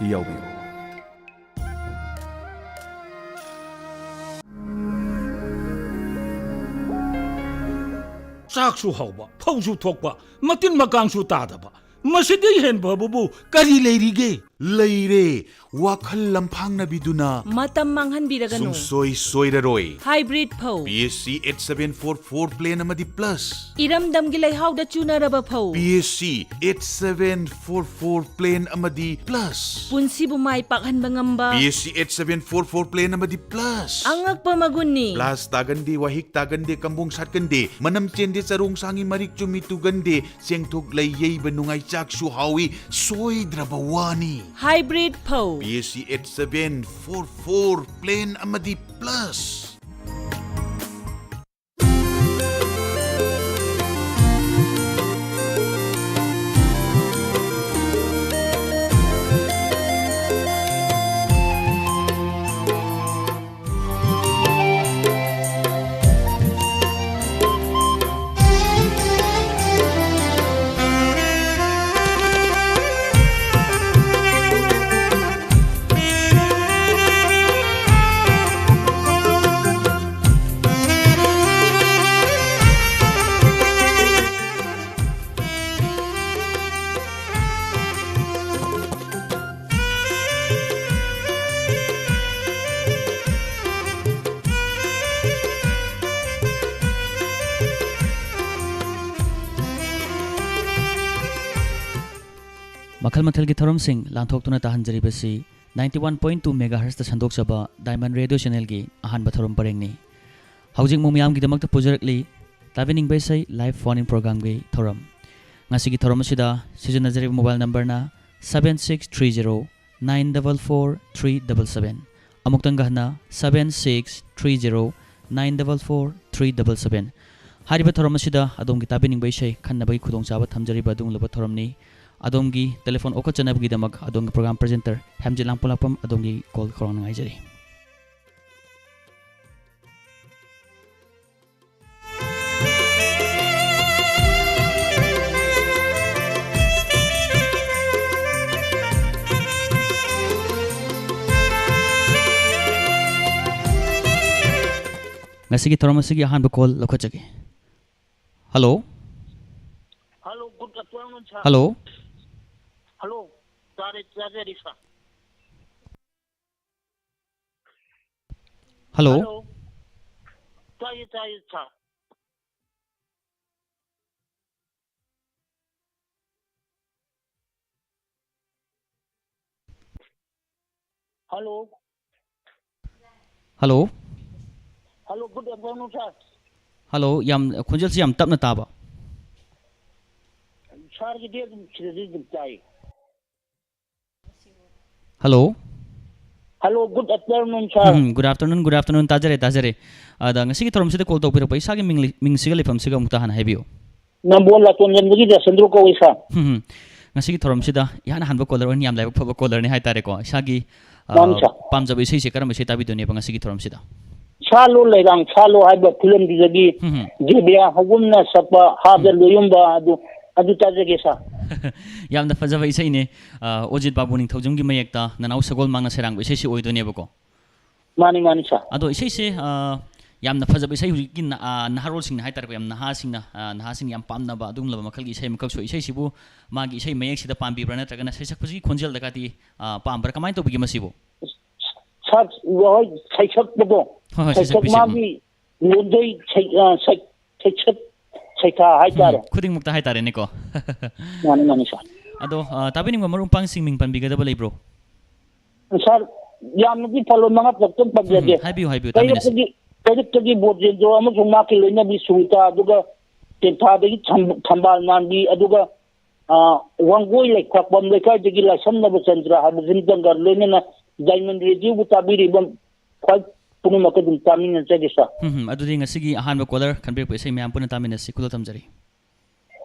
ꯌꯥꯎꯕꯤꯌꯨ꯫ ꯆꯥꯛꯁꯨ ꯍꯥꯎꯕ, ꯐꯧꯁꯨ ꯊꯣꯛꯄ, ꯃꯇꯤꯟ ꯃꯀꯥꯡꯁꯨ ꯇꯥꯗꯕ, ꯃꯁꯤꯗꯩ ꯍꯦꯟꯕꯕꯨ ꯀꯔꯤ ꯂꯩꯔꯤꯒꯦ? ꯂꯩꯔꯦ, ꯋꯥꯈꯜ ꯂꯝꯐꯥꯡꯅꯕꯤꯗꯨꯅ ꯃꯇꯝ ꯃꯥꯡꯍꯟꯕꯤꯔꯒꯅꯨ꯫ ꯁꯨꯡꯁꯣꯏ ꯁꯣꯏꯔꯔꯣꯏ꯫ ꯍꯥꯏꯕ꯭ꯔꯤꯗ ꯐꯧ, PSC 8744 ꯄ꯭ꯂꯦꯟ ꯑꯃꯗꯤ +, ꯏꯔꯝꯗꯝꯒꯤ ꯂꯩꯍꯥꯎꯗ ꯆꯨꯅꯔꯕ ꯐꯧ, PSC 8744 ꯄ꯭ꯂꯦꯟ ꯑꯃꯗꯤ +, ꯄꯨꯟꯁꯤꯕꯨ ꯃꯥꯏ ꯄꯥꯛꯍꯟꯕ ꯉꯝꯕ PSC 8744 ꯄ꯭ꯂꯦꯟ ꯑꯃꯗꯤ +, ꯑꯉꯛꯄ ꯃꯒꯨꯟꯅꯤ꯫ ꯄ꯭ꯂꯥꯁ ꯇꯥꯒꯟꯗꯦ, ꯋꯥꯍꯤꯛ ꯇꯥꯒꯟꯗꯦ, ꯀꯝꯕꯣꯡ ꯁꯥꯠꯀꯟꯗꯦ, ꯃꯅꯝ ꯆꯦꯟꯗꯦ, ꯆꯔꯣꯡ ꯁꯥꯡꯉꯤ, ꯃꯔꯤꯛ ꯆꯨꯝꯃꯤ, ꯇꯨꯒꯟꯗꯦ, ꯆꯦꯡꯊꯣꯛ ꯂꯩ ꯌꯩꯕ ꯅꯨꯡꯉꯥꯏ, ꯆꯥꯛꯁꯨ ꯍꯥꯎꯏ, ꯁꯣꯏꯗ꯭ꯔꯕ ꯋꯥꯅꯤ꯫ ꯍꯥꯏꯕ꯭ꯔꯤꯗ ꯐꯧ, PSC 8744 ꯄ꯭ꯂꯦꯟ ꯑꯃꯗꯤ +. ꯃꯈꯜ ꯃꯊꯦꯜꯒꯤ ꯊꯧꯔꯝꯁꯤꯡ ꯂꯥꯟꯊꯣꯛꯇꯨꯅ ꯇꯥꯍꯟꯖꯔꯤꯕꯁꯤ 91.2 ꯃꯦꯒꯥꯍꯔꯁꯇ ꯁꯟꯗꯣꯛꯆꯕ ꯗꯥꯏꯃꯟ ꯔꯦꯗꯤꯑꯣ ꯆꯦꯅꯦꯜꯒꯤ ꯑꯍꯥꯟꯕ ꯊꯧꯔꯝ ꯄꯔꯦꯡꯅꯤ꯫ ꯍꯧꯖꯤꯛ ꯃꯤꯌꯥꯝꯒꯤꯗꯃꯛꯇ ꯄꯨꯖꯔꯛꯂꯤ ꯇꯥꯕꯤꯅꯤꯡꯕ ꯏꯁꯩ ꯂꯥꯏꯚ ꯐꯣꯟ ꯏꯟ ꯄ꯭ꯔꯣꯒ꯭ꯔꯥꯝꯒꯤ ꯊꯧꯔꯝ꯫ ꯉꯁꯤꯒꯤ ꯊꯧꯔꯝ ꯑꯁꯤꯗ ꯁꯤꯖꯤꯟꯅꯖꯔꯤꯕ ꯃꯣꯕꯥꯏꯜ ꯅꯝꯕꯔꯅ 7630944377 ꯑꯃꯨꯛꯇꯪꯒ ꯍꯟꯅ 7630944377 ꯍꯥꯏꯔꯤꯕ ꯊꯧꯔꯝ ꯑꯁꯤꯗ ꯑꯗꯣꯝꯒꯤ ꯇꯥꯕꯤꯅꯤꯡꯕ ꯏꯁꯩ ꯈꯟꯅꯕꯒꯤ ꯈꯨꯗꯣꯡꯆꯥꯕ ꯊꯝꯖꯔꯤꯕ ꯑꯗꯨꯒꯨꯝꯂꯕ ꯊꯧꯔꯝꯅꯤ꯫ ꯑꯗꯣꯝꯒꯤ ꯇꯦꯂꯤꯐꯣꯟ ꯑꯣꯈꯠꯆꯅꯕꯒꯤꯗꯃꯛ ꯑꯗꯣꯝꯒꯤ ꯄ꯭ꯔꯣꯒ꯭ꯔꯥꯝ ꯄ꯭ꯔꯖꯦꯟꯇꯔ ꯍꯦꯝꯖꯤꯠ ꯂꯥꯡꯄꯣꯛꯂꯥꯛꯄꯝ ꯑꯗꯣꯝꯒꯤ ꯀꯣꯜ ꯈꯧꯔꯥꯡꯅ ꯉꯥꯏꯖꯔꯤ꯫ ꯉꯁꯤꯒꯤ ꯊꯧꯔꯝ ꯑꯁꯤꯒꯤ ꯑꯍꯥꯟꯕ ꯀꯣꯜ ꯂꯧꯈꯠꯆꯒꯦ꯫ Hello Hello, good afternoon, sir. Hello Hello, Tajari, sir. Hello Hello. Tajari, sir. Hello. Hello Hello, good afternoon, sir. Hello ꯌꯥꯝ ꯈꯣꯟꯖꯦꯜꯁꯤ ꯌꯥꯝ ꯇꯞꯅ ꯇꯥꯕ꯫ Sir, gidi sidhi tai. ꯍꯜꯂꯣ Hello, good afternoon, sir. Good afternoon ꯇꯥꯖꯔꯦ꯫ ꯑꯗ ꯉꯁꯤꯒꯤ ꯊꯧꯔꯝꯁꯤꯗ ꯀꯣꯜ ꯇꯧꯕꯤꯔꯛꯄ ꯏꯁꯥꯒꯤ ꯃꯤꯡꯁꯤꯒ ꯂꯩꯐꯝꯁꯤꯒ ꯑꯃꯨꯛꯇ ꯍꯥꯟꯅ ꯍꯥꯏꯕꯤꯌꯨ꯫ Nambol Latonjanbagi Dasandro Kawi, sir. ꯉꯁꯤꯒꯤ ꯊꯧꯔꯝꯁꯤꯗ ꯏꯍꯥꯟ ꯍꯥꯟꯕ ꯀꯣꯂꯔ ꯑꯣꯏꯅ ꯌꯥꯝ ꯂꯥꯏꯕꯛ ꯐꯕ ꯀꯣꯂꯔꯅꯤ ꯍꯥꯏꯇꯥꯔꯦꯀꯣ꯫ ꯏꯁꯥꯒꯤ ꯄꯥꯝꯖꯕ ꯏꯁꯩꯁꯦ ꯀꯔꯝꯕ ꯏꯁꯩ ꯇꯥꯕꯤꯗꯣꯏꯅꯦꯕ ꯉꯁꯤꯒꯤ ꯊꯧꯔꯝꯁꯤꯗ? Salo Lairang Salo haiba filimdagi Jibya Hagumna Sapa Hada Luyumba adu tajage, sir. ꯌꯥꯝꯅ ꯐꯖꯕ ꯏꯁꯩꯅꯦ꯫ ꯑꯣꯖꯤꯠ ꯕꯥꯕꯨ ꯅꯤꯡꯊꯧꯖꯝꯒꯤ ꯃꯌꯦꯛꯇ ꯅꯅꯥꯎ ꯁꯒꯣꯜ ꯃꯥꯡꯅ ꯁꯩꯔꯥꯡꯕ ꯏꯁꯩꯁꯤ ꯑꯣꯏꯗꯣꯏꯅꯦꯕꯀꯣ꯫ Mani, sir. ꯑꯗꯣ ꯏꯁꯩꯁꯦ ꯌꯥꯝꯅ ꯐꯖꯕ ꯏꯁꯩ ꯍꯧꯖꯤꯛꯀꯤ ꯅꯍꯥꯔꯣꯜꯁꯤꯡꯅ ꯍꯥꯏꯇꯥꯔꯦꯀꯣ ꯌꯥꯝ ꯅꯍꯥꯁꯤꯡꯅ ꯌꯥꯝ ꯄꯥꯝꯅꯕ ꯑꯗꯨꯒꯨꯝꯂꯕ ꯃꯈꯜꯒꯤ ꯏꯁꯩ ꯃꯈꯜꯁꯨ ꯏꯁꯩꯁꯤꯕꯨ ꯃꯥꯒꯤ ꯏꯁꯩ ꯃꯌꯦꯛꯁꯤꯗ ꯄꯥꯝꯕꯤꯕ꯭ꯔꯥ ꯅꯠꯇ꯭ꯔꯒꯅ ꯁꯩꯁꯛꯄꯁꯤꯒꯤ ꯈꯣꯟꯖꯦꯜꯗꯒꯗꯤ ꯄꯥꯝꯕ꯭ꯔꯥ ꯀꯃꯥꯏꯅ ꯇꯧꯕꯤꯒꯦ ꯃꯁꯤꯕꯨ? Saisak magi Lundoi Saita haitare. ꯈꯨꯗꯤꯡꯃꯛꯇ ꯍꯥꯏꯇꯥꯔꯦꯅꯦꯀꯣ꯫ Mani, sir. ꯑꯗꯣ ꯇꯥꯕꯤꯅꯤꯡꯕ ꯃꯔꯨꯞ-ꯃꯄꯥꯡꯁꯤꯡ ꯃꯤꯡ ꯄꯟꯕꯤꯒꯗꯕ ꯂꯩꯕ꯭ꯔꯣ? Sir, yamnagi palo mga plakton pagjade. ꯍꯥꯏꯕꯤꯌꯨ ꯇꯥꯃꯤꯟꯅꯁꯤ꯫ Kayuktagi Bodjenjo amasung makiloinabi Suita aduga Tentadagi Thambal Nandi aduga Wangoi Lekakbam Lekaidagi Lasamnaba Chandra Habzindangar Lenina Diamond Radio Butabiribam quite Punumakadum Tamin and Jagisa. ꯑꯗꯨꯗꯤ ꯉꯁꯤꯒꯤ ꯑꯍꯥꯟꯕ colour ꯈꯟꯕꯤꯔꯛꯄ ꯏꯁꯩ ꯃꯌꯥꯝ ꯄꯨꯟꯅ ꯇꯥꯃꯤꯟꯅꯁꯤ꯫ ꯈꯨꯗꯣꯜ ꯊꯝꯖꯔꯤ꯫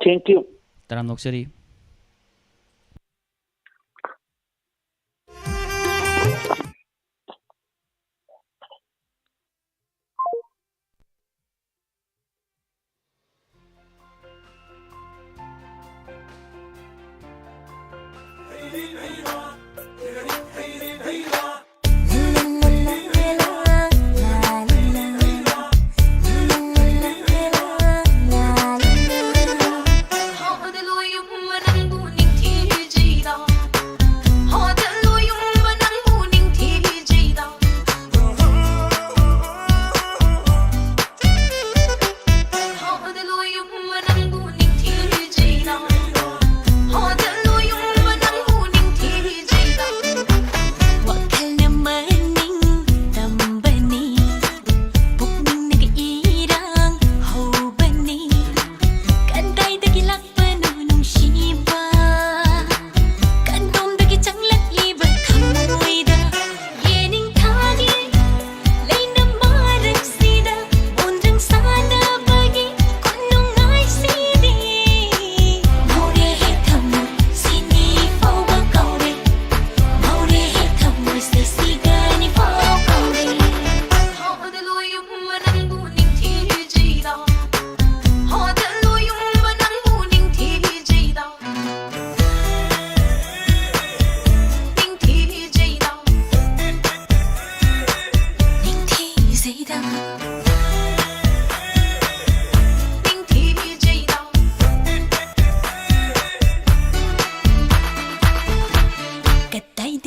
Thank you. ꯇꯔꯥꯝ ꯅꯣꯛꯆꯔꯤ꯫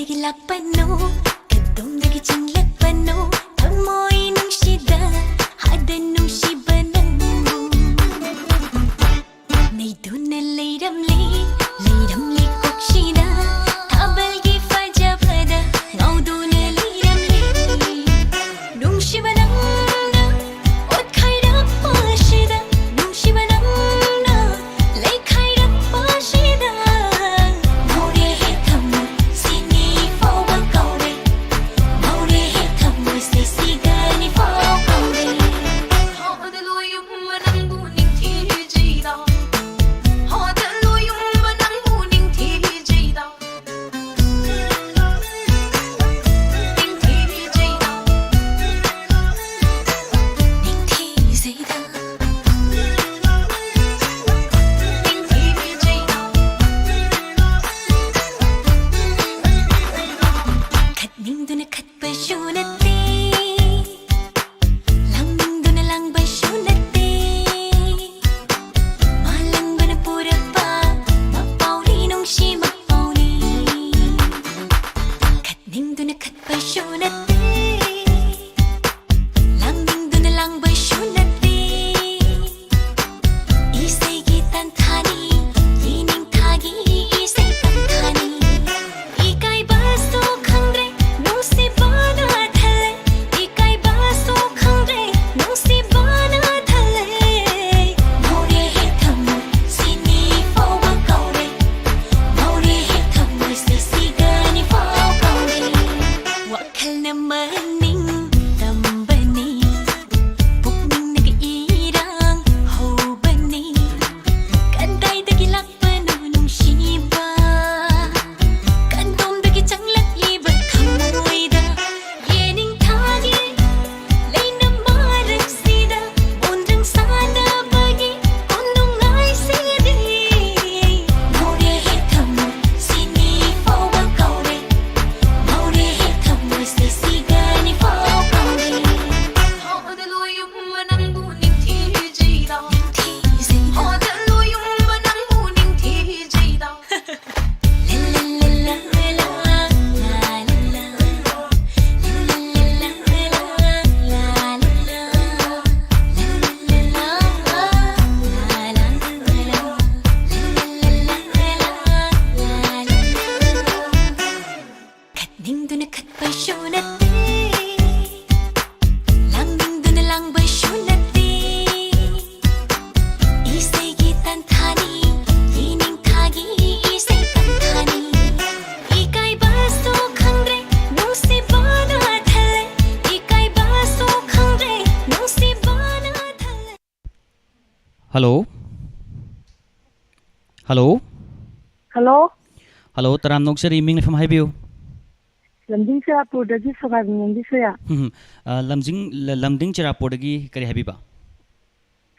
ꯀꯗꯥꯏꯗꯒꯤ ꯂꯥꯛꯄꯅꯣ ꯀꯗꯣꯝꯗꯒꯤ ꯆꯤꯡꯂꯛꯄꯅꯣ ꯊꯃꯣꯏ ꯅꯨꯡꯁꯤꯗ ꯍꯥꯗ ꯅꯨꯡꯁꯤꯕ ꯅꯪꯕꯨ ꯅꯩꯗꯨꯅ ꯂꯩꯔꯝꯂꯤ ꯂꯩꯔꯝꯂꯤ ꯀꯣꯛꯁꯤꯗ ꯊꯥꯕꯜꯒꯤ ꯐꯖꯕꯗ ꯉꯥꯎꯗꯨꯅ ꯂꯩꯔꯝꯂꯤ ꯅꯨꯡꯁꯤꯕ ꯅꯪꯅ ꯑꯣꯠꯈꯥꯏꯔꯛꯄꯁꯤꯗ ꯅꯨꯡꯁꯤꯕ ꯅꯪꯅ ꯂꯩꯈꯥꯏꯔꯛꯄꯁꯤꯗ ꯉꯧꯔꯦꯍꯦ ꯊꯝꯃꯣꯏ ꯁꯤꯅꯤ ꯐꯥꯎꯕ ꯀꯧꯔꯦ ꯉꯧꯔꯦꯍꯦ ꯊꯝꯃꯣꯏꯁꯦ 시간이 fall 거래 허들로 용만 낭부 닝티지다 허들로 용만 낭부 닝티지다 닝티지다 닝티지다 갓닝두나 갓바쇼나띠 랑닝두나 랑바쇼나띠 말랑바나 뿌려봐 막바우리 농시 막바우리 갓닝두나 갓바쇼나띠 랑닝두나 랑바쇼나띠 이세기 딴타니 이닝타기 이세 딴타니 이까이 바소 캉드레 농시바나 달래 이까이 바소 캉드레 농시바나 달래 노래해 탐모 시니 포와 거래 노래해 탐모 시간이 fall 거래 와칼나 마닝 담바니 북닝 나기이랑 호바니 깐다이다기 락바노 농시바 깐돔다기 장락이바 탐모이다 예닝타기 레이나 마락시다 온등 사나바기 온동아이세디 노래해 탐모 시니 포와 거래 노래해 탐모 시간이 fall 거래 허들로 용만 낭부 닝티지다 허들로 용만 낭부 닝티지다 갓닝두나 갓바쇼나띠 랑닝두나 랑바쇼나띠 이세기 딴타니 이닝타기 이세 딴타니 이까이 바소 캉드레 농시바나 달래 이까이 바소 캉드레 농시바나 달래 Hello. Hello. Hello, Hello. Taram noksari ming from Highview. Lamding Sirapurdagi Sokhabingdi Soya. Lamding Chirapodagi kari habiba.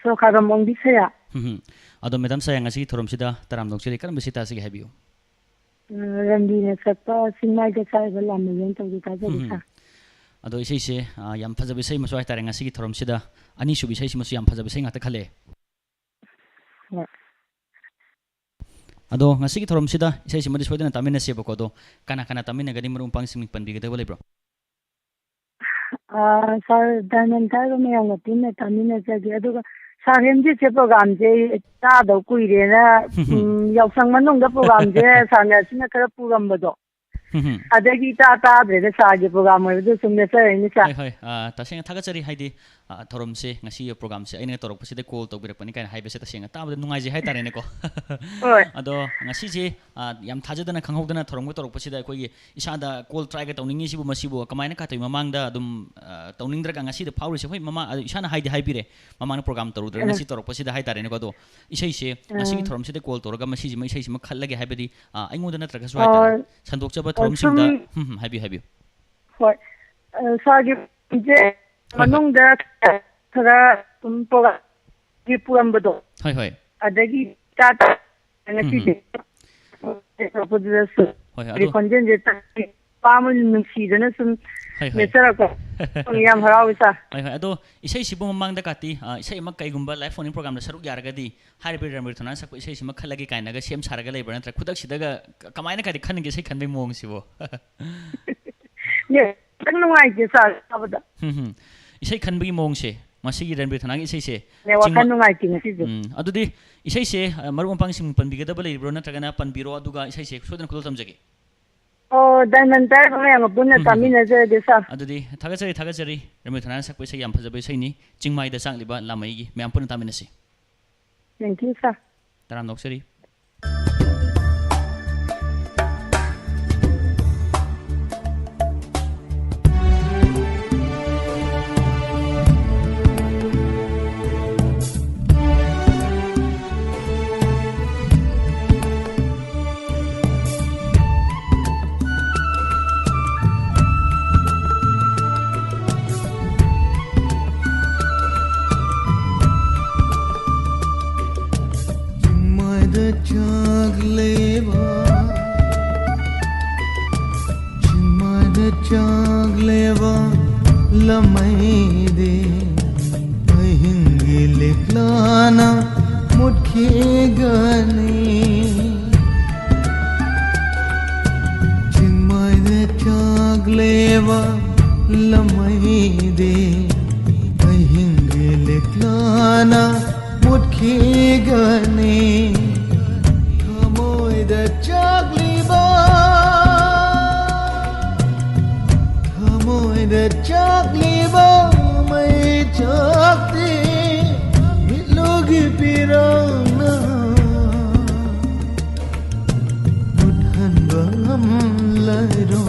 Sokhabamongdi Soya. Ado madam saya ngasi thorom sida taram noksari karam bisita sig habiu. Ramdina Sapa Sinai Gasai Laming to the Kazaka. Ado isai se yam phajabi sei maswai tare ngasi thorom sida ani subi sei masu yam phajabi sei ngata khale. Ado ngasi thorom sida isai simadi soidana tamina seba ko do kana tamina gani marum pang sing panbi gada bolai bro. Sir Diamond Tiger Mayanga Tina Tamina Jagi Aduga Sarhemji program je Tado Kuirena Yaksang Manunga program je Sana Sina Kara program Bado. Adagi Tata the Sagi program with the Sumesa in the Hai hai tasing thagachari haidi thorom se ngasi yo program se aina torok paside call to birapani kan haibe se tasing ta nungai je hai tare ne ko. Ado ngasi je yam thajadana khanghodana thorom torok pasida koi isada call try ga tawningi sibu masibu kamaina ka toi mamangda dum tawning dra ngasi de fauri se hoi mama isana haidi haibire mamang program toru dra ngasi torok pasida hai tare ne ko do isai se ngasi thorom se de call toraga masi ji mai isai sima khallage haibedi aingoda na traga swai tare sandok chaba thorom simda habi Hoi Sagi Manunga Kara Pumpoga Puambado. Hai hai. Adagi Tata and a city. Hoi The contingent Pamun season, hai hai. Mr. ꯌꯥꯝ ꯍꯔꯥꯎꯏ ꯁꯥꯔ ꯍꯣꯏ ꯍꯣꯏ ꯑꯗꯣ ꯏꯁꯩꯁꯤꯕꯨ ꯃꯃꯥꯡꯗ ꯀꯥꯇꯤ ꯏꯁꯩ ꯑꯃ ꯀꯩꯒꯨꯝꯕ live phone ꯄ꯭ꯔꯣꯒ꯭ꯔꯥꯝꯗ ꯁꯔꯨꯛ ꯌꯥꯔꯒꯗꯤ ꯍꯥꯏꯔꯤꯕ ꯔꯟꯕꯤꯔ ꯊꯧꯅꯥꯅ ꯁꯛꯄ ꯏꯁꯩꯁꯤꯃ ꯈꯜꯂꯒꯦ ꯀꯥꯏꯅꯒ ꯁꯦꯝ ꯁꯥꯔꯒ ꯂꯩꯕ꯭ꯔꯥ ꯅꯠꯇ꯭ꯔꯒ ꯈꯨꯗꯛꯁꯤꯗꯒ ꯀꯃꯥꯏꯅ ꯀꯥꯏꯗꯤ ꯈꯟꯒꯦ ꯏꯁꯩ ꯈꯟꯕꯒꯤ ꯃꯑꯣꯡꯁꯤꯕꯣ ꯈꯤꯇꯪ ꯅꯨꯡꯉꯥꯏꯇꯦ ꯁꯥꯔ ꯇꯥꯕꯗ ꯏꯁꯩ ꯈꯟꯕꯒꯤ ꯃꯑꯣꯡꯁꯦ ꯃꯁꯤꯒꯤ ꯔꯟꯕꯤꯔ ꯊꯧꯅꯥꯒꯤ ꯏꯁꯩꯁꯦ ꯋꯥꯈꯜ ꯅꯨꯡꯉꯥꯏꯇꯦ ꯉꯁꯤꯁꯦ ꯑꯗꯨꯗꯤ ꯏꯁꯩꯁꯦ ꯃꯔꯨꯞ ꯃꯄꯥꯡꯁꯤꯡ ꯄꯟꯕꯤꯒꯗꯕ ꯂꯩꯕ꯭ꯔꯣ ꯅꯠꯇ꯭ꯔꯒꯅ ꯄꯟꯕꯤꯔꯣ ꯑꯗꯨꯒ ꯏꯁꯩꯁꯦ ꯁꯣꯏꯗꯅ ꯈꯨꯗꯣꯜ ꯇꯝꯖꯒꯦ ꯑꯣ ꯗꯥꯏꯃꯟ ꯇꯥꯏꯔꯕ ꯃꯌꯥꯝꯒ ꯄꯨꯟꯅ ꯇꯥꯃꯤꯟꯅꯖꯔꯒꯦ ꯁꯥꯔ ꯑꯗꯨꯗꯤ ꯊꯥꯒꯠꯆꯔꯤ ꯔꯟꯕꯤꯔ ꯊꯧꯅꯥꯅ ꯁꯛꯄ ꯏꯁꯩ ꯌꯥꯝ ꯐꯖꯕ ꯏꯁꯩꯅꯤ ꯆꯤꯡꯃꯥꯏꯗ ꯆꯥꯛꯂꯤꯕ ꯂꯥꯃꯩꯒꯤ ꯃꯌꯥꯝ ꯄꯨꯟꯅ ꯇꯥꯃꯤꯟꯅꯁꯤ ꯊꯦꯡꯛ ꯌꯨ ꯁꯥꯔ ꯇꯔꯥꯝ ꯅꯣꯛꯆꯔꯤ चागलेवा लमैदे अहिंगे लिखलाना मुठे गने चिन्मय चागलेवा लमैदे अहिंगे लिखलाना मुठे गने थमोय the चागलेवा the chakliba mai chakti milogi pirana mudhan bam lairo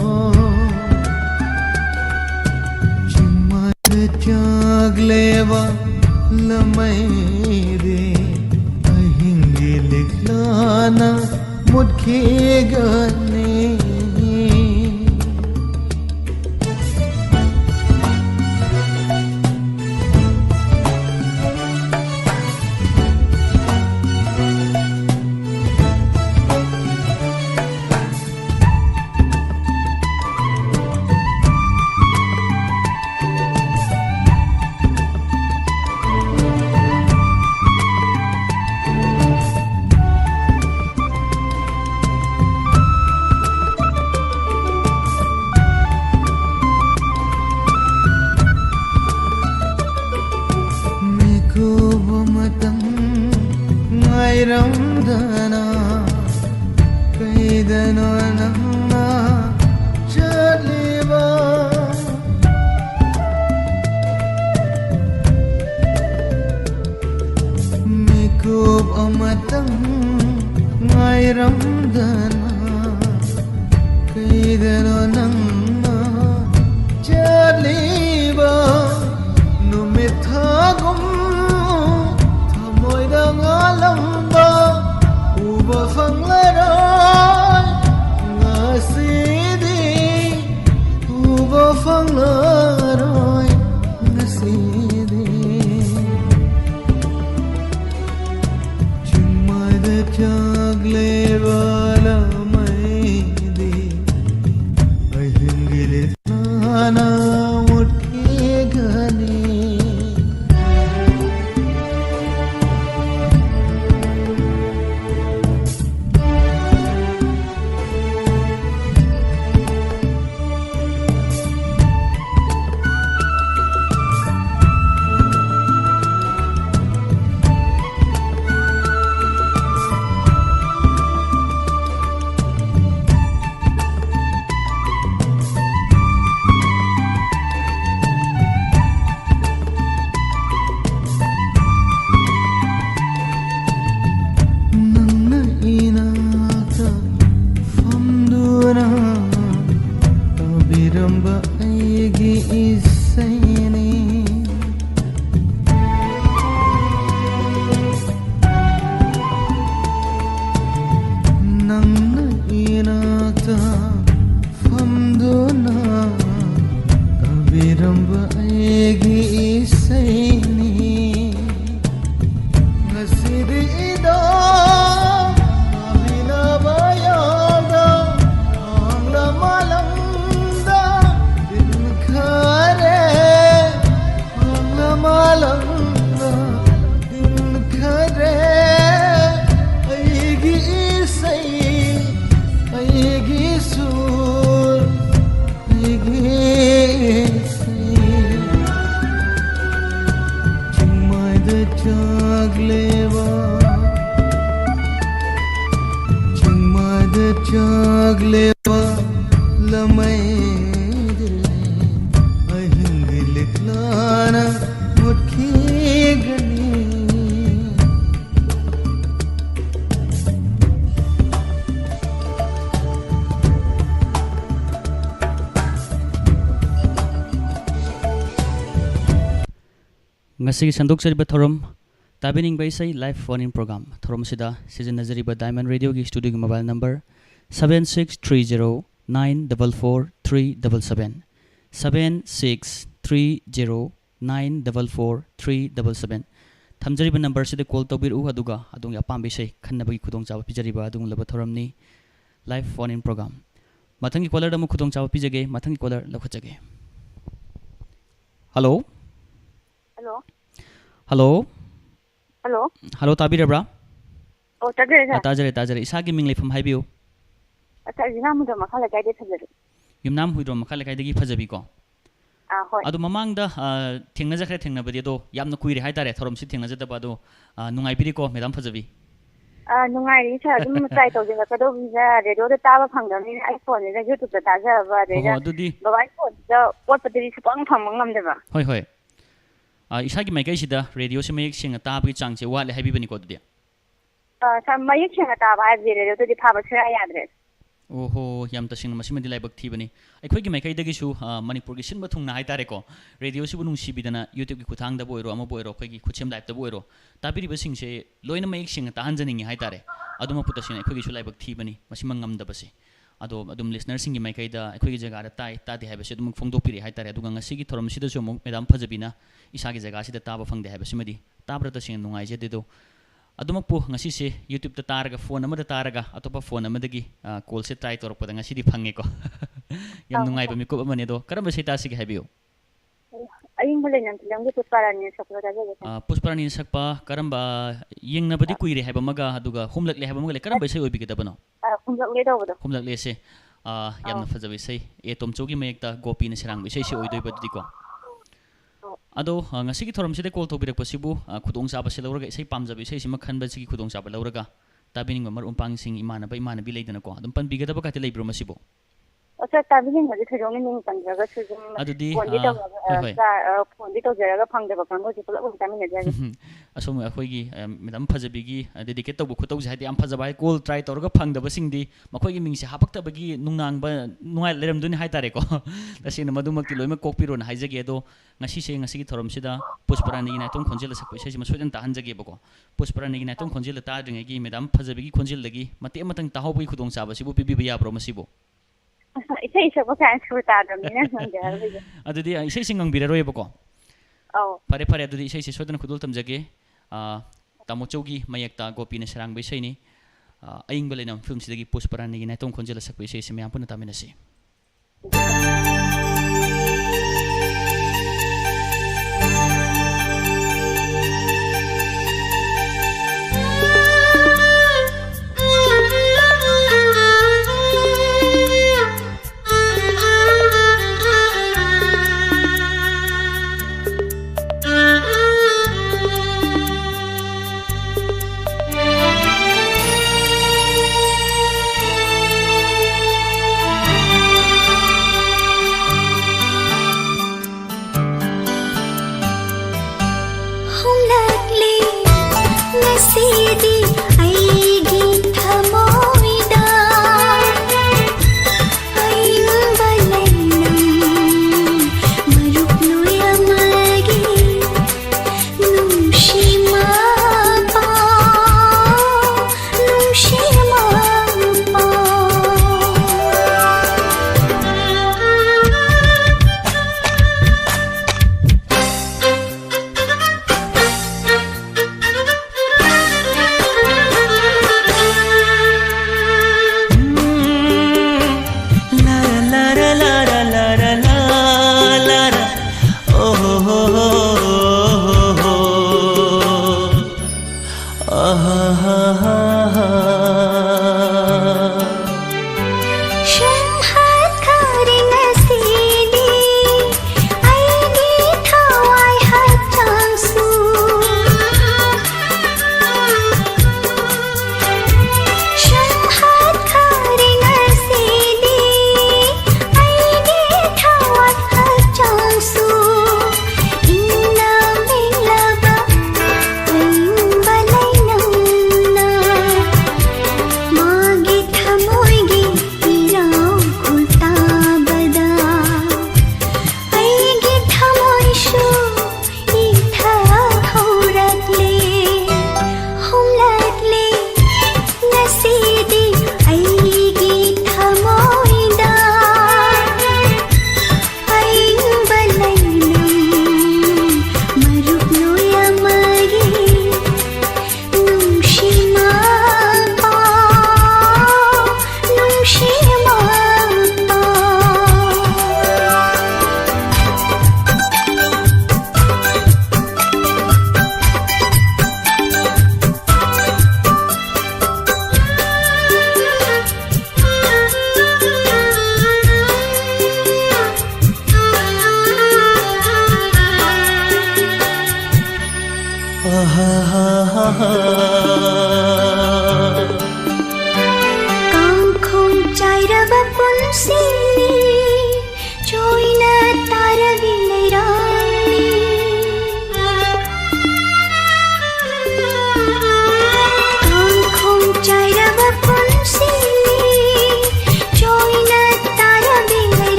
chimma the chagleva lamai de ahinge liklana mudke gane ramdana kaidana namma chaliva mikub amatang ngai ramdana kaidana namma chaliva numithagum thamoida ngalam uba fanglaroy ngasidi uba fanglaroy ngasidi chumada chagle wala maidi ahingile thana mutke gane मैदिले अहिंग लिखलाना मुट्ठी Ghani ngasi sandok chariba thorom tabining bai sai live phone in program thorom sida season nazariba diamond radio gi studio gi mobile number 7630944377 7630944377 thamjariba number sida call tobiru aduga adung apam bai sai khanna bagi khudong chawa pijariba adung laba thorom ni live phone in program mathangi caller da mu khudong chawa pijage mathangi caller lakhachage hello hello hello hello tabirabra oh tajare tajare isagi ming lefam haibiu ata jinam do makhala kai de thajare yumnam huidro makhala kai degi phajabi ko hoi adu mamang da thengna jakre thengna badi do yamna kuire hai tare thorom si thengna jada badu nungai biri ko medam phajabi nungai ri sa dum try to jinga kado visa radio da taba phangda ni iphone ni youtube da taja ba de ja mobile phone da what patri si pang phang ngam de ba hoi hoi isagi mai kai sida radio se mayek singa tabagi changche wale habi bani ko de sa mayek singa taba ha de radio di phaba chira yadre oho yam ta singa masima di laibak thi bani aikhoi gi mai kai dagi su manipur gi sinba thungna hai tare ko radio se bunung si bidana youtube gi khuthang da boiro ama boiro khoi gi khuchem live da boiro tabiri ba singse loina mayek singa ta hanjaningi hai tare aduma puta singa aikhoi gi su laibak thi bani masima ngam da basi ado adum listener singi mai kai da aikhoi gi jaga da tai ta de hai basi adum phongdo piri hai tare aduga ngasi gi thorom sida su mo medam phajabina isagi jaga sida taba phangde hai basi madi tabra ta singa nungai je de do aduma pu ngasi se youtube ta taraga phone amada taraga atopa phone amadagi call se try tor pada ngasi di phange ko yam nungai ba mi ko amane do karamba se ta sig habiyo aying bale nan tilang gi pusparani saklo da je pusparani sakpa karamba yengna badi kuire haiba maga aduga humlak le haiba maga le karamba se obi gedabano humlak le do humlak le se yamna fajabi se e tomchogi mayekta gopi ne serang bi se se oidoi badi ko ado ngasi gi thorom side call tobirak pasibu khudong chaba se lawraga sei pamjabi sei sima khanba sigi khudong chaba lawraga tabining mar umpang sing imana ba imana bi leidana ko adum pan bigada ba kate leibro masibo acha tabining ma thajong ni ning panjaga sujum adudi phone di to jaraga phangde ba kango ji pula utami na jaga asom akhoi gi medam phajabi gi dedicate to bu khutau jai am phajaba call try torga phangda ba sing di makhoi gi mingse hapakta ba gi nungnang ba nungai leram duni hai tare ko tasina madumak ti loima kokpiro na haijage do ngasi se ngasi gi thorom sida pushparani gi na tong khonjel sakpai se ma soidan ta hanjage ba ko pushparani gi na tong khonjel ta dringe gi medam phajabi gi khonjel lagi mate matang ta hobi khudong chaba sibu pibi ba ya bro masibo isai isa ko kan surta dam ni na adudi isai singang biraroi ba ko pare pare adudi isai se soidan khudul tamjage tamochogi mayekta gopi na serang bai sai ni aing balenam film sidagi pushparani gi na tong khonjel sakpai se me ampuna taminasi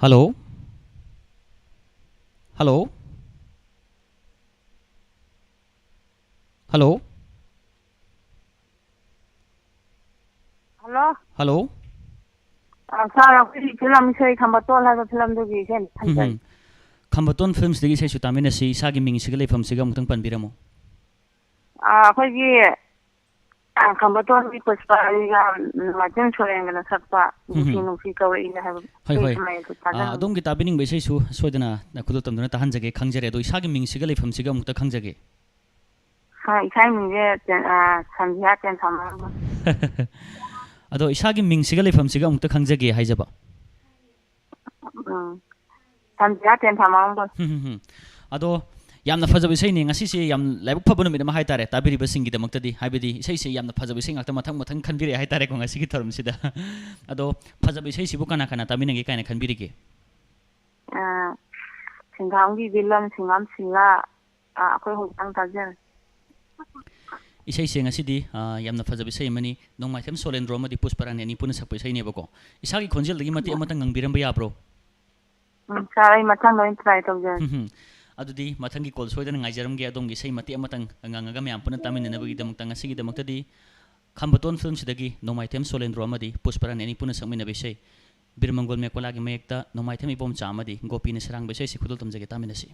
hello hello hello hello hello सार अखोई film से खंबतोल है film दुगी से खंबतोन films दगी से सुतामिन से इसागी Ming सिगले लेफम सिगा मुतंग पनबिरमो अखोई खंबतोन की पुष्पा मचन सोरेंगना सकपा नुसी कवरी है हाय हाय अदोम की ताबिनिंग बेसे सु सोदना खुदो तमदना तहन जगे खंगजरे दो इसागी मिंग सिगा लेफम सिगा मुक्त खंगजगे हां इसाई मिंगे संध्या तेन सामा अदो इसागी मिंग सिगा लेफम सिगा मुक्त खंगजगे हाइजबा संध्या तेन सामा अदो यामना फजब इसै ने ngasi से याम लाइबक फबन मिदम हाय तारे ताबिरि बसिंगी दमक्तदी हाइबेदी इसै से यामना फजब इसै ngakta mathang mathang khanbiri हाय तारे को ngasi की थरम सिदा अदो फजब इसै सिबु काना काना ताबिनगे कायना खनबिरि के सिंगांगी विलन सिंगाम सिंगा अखोई होंतांग ताजर इसै से ngasi di यामना फजब इसै मनी नोंमाइथम सोलेंद्रो मदि पुष्परान एनी पुन सकप इसै नेबको इसागी खोंजेल दगी मति अमतंग ngangbiram ba yabro सारै मथांग लोइन ट्राई तौजर अदुदी मथंगी कॉल सोयदन ngajarमगे अदोमगी सै मति अमतंग अंगांगा म्याम पुन तामिननबगी दमक्तंग असिगी दमक्तदी खंबतोन फिल्म सिदगी नोमाइथम सोलेंद्रो अमदी पुष्परान एनी पुन सकमिनबे सै बिरमंगोल मेकोलागी मयेक्ता नोमाइथम इबोम चामदी गोपीन सरंग बेसै सि खुदुल तमजगे तामिनसि